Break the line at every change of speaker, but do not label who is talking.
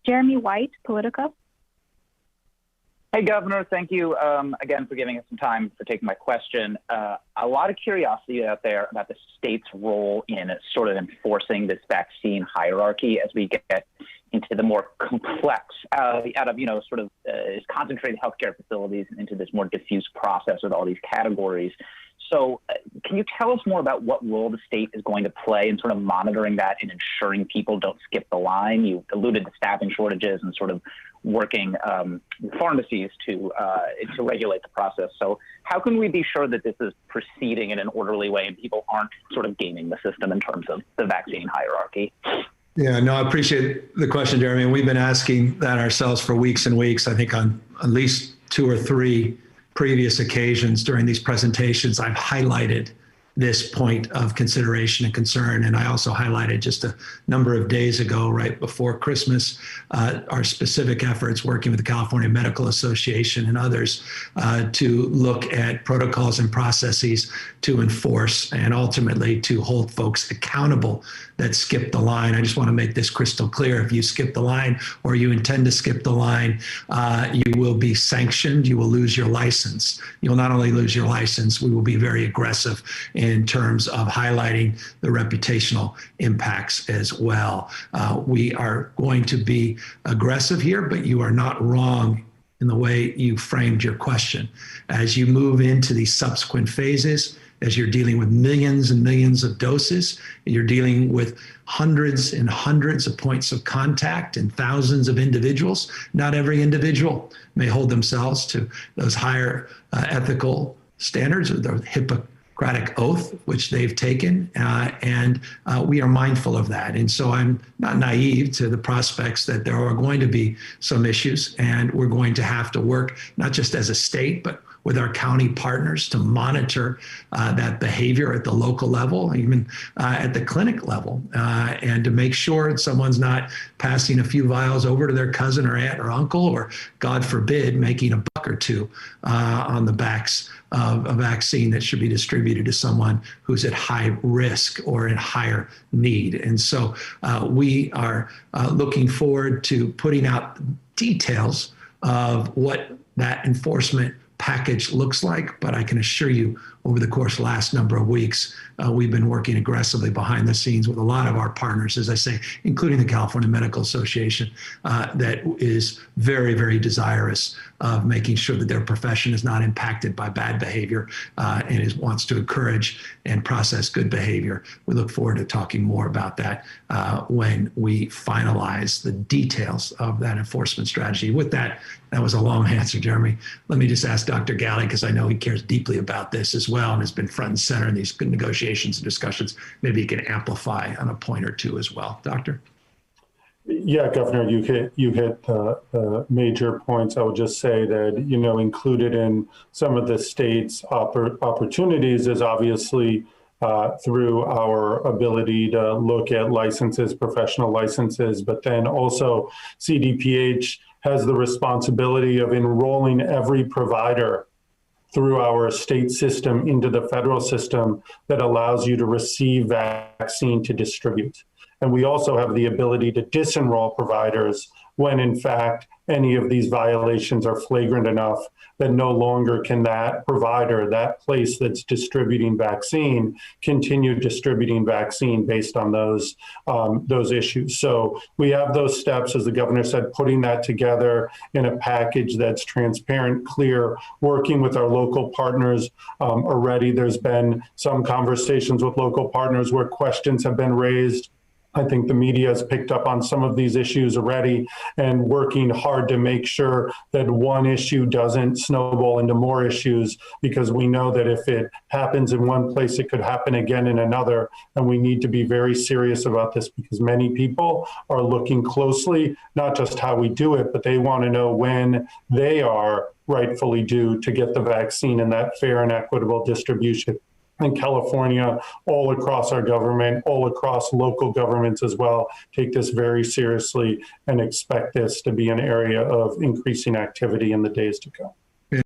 Jeremy White, Politico.
Hey, Governor, thank you again for giving us some time for taking my question. A lot of curiosity out there about the state's role in sort of enforcing this vaccine hierarchy as we get into the more complex, out of, sort of concentrated healthcare facilities into this more diffuse process with all these categories. So can you tell us more about what role the state is going to play in sort of monitoring that and ensuring people don't skip the line? You alluded to staffing shortages and sort of working pharmacies to regulate the process. So how can we be sure that this is proceeding in an orderly way and people aren't sort of gaming the system in terms of the vaccine hierarchy?
Yeah, no, I appreciate the question, Jeremy. And we've been asking that ourselves for weeks and weeks. I think on at least 2 or 3 previous occasions during these presentations, I've highlighted this point of consideration and concern. And I also highlighted just a number of days ago, right before Christmas, our specific efforts working with the California Medical Association and others to look at protocols and processes to enforce and ultimately to hold folks accountable that skip the line. I just want to make this crystal clear. If you skip the line or you intend to skip the line, you will be sanctioned. You will lose your license. You'll not only lose your license, we will be very aggressive in terms of highlighting the reputational impacts as well. We are going to be aggressive here, but you are not wrong in the way you framed your question. As you move into these subsequent phases, as you're dealing with millions and millions of doses, you're dealing with hundreds and hundreds of points of contact and thousands of individuals. Not every individual may hold themselves to those higher ethical standards or the Hippocratic oath, which they've taken, and we are mindful of that. And so I'm not naive to the prospects that there are going to be some issues, and we're going to have to work not just as a state, but with our county partners to monitor that behavior at the local level, even at the clinic level, and to make sure someone's not passing a few vials over to their cousin or aunt or uncle, or God forbid, making a buck or two on the backs of a vaccine that should be distributed to someone who's at high risk or in higher need. And so we are looking forward to putting out details of what that enforcement package looks like, but I can assure you over the course of the last number of weeks, we've been working aggressively behind the scenes with a lot of our partners, as I say, including the California Medical Association, that is very, very desirous of making sure that their profession is not impacted by bad behavior and wants to encourage and process good behavior. We look forward to talking more about that when we finalize the details of that enforcement strategy. With that, that was a long answer, Jeremy. Let me just ask Dr. Ghaly, because I know he cares deeply about this as well and has been front and center in these good negotiations and discussions. Maybe he can amplify on a point or two as well. Doctor?
Yeah, Governor, you hit major points. I would just say that, included in some of the state's opportunities is obviously through our ability to look at licenses, professional licenses, but then also CDPH has the responsibility of enrolling every provider through our state system into the federal system that allows you to receive vaccine to distribute. And we also have the ability to disenroll providers when, in fact, any of these violations are flagrant enough that no longer can that provider, that place that's distributing vaccine, continue distributing vaccine based on those issues. So we have those steps, as the governor said, putting that together in a package that's transparent, clear, working with our local partners. Already there's been some conversations with local partners where questions have been raised. I think the media has picked up on some of these issues already and working hard to make sure that one issue doesn't snowball into more issues, because we know that if it happens in one place, it could happen again in another. And we need to be very serious about this because many people are looking closely, not just how we do it, but they want to know when they are rightfully due to get the vaccine and that fair and equitable distribution. In California, all across our government, all across local governments as well, take this very seriously and expect this to be an area of increasing activity in the days to come.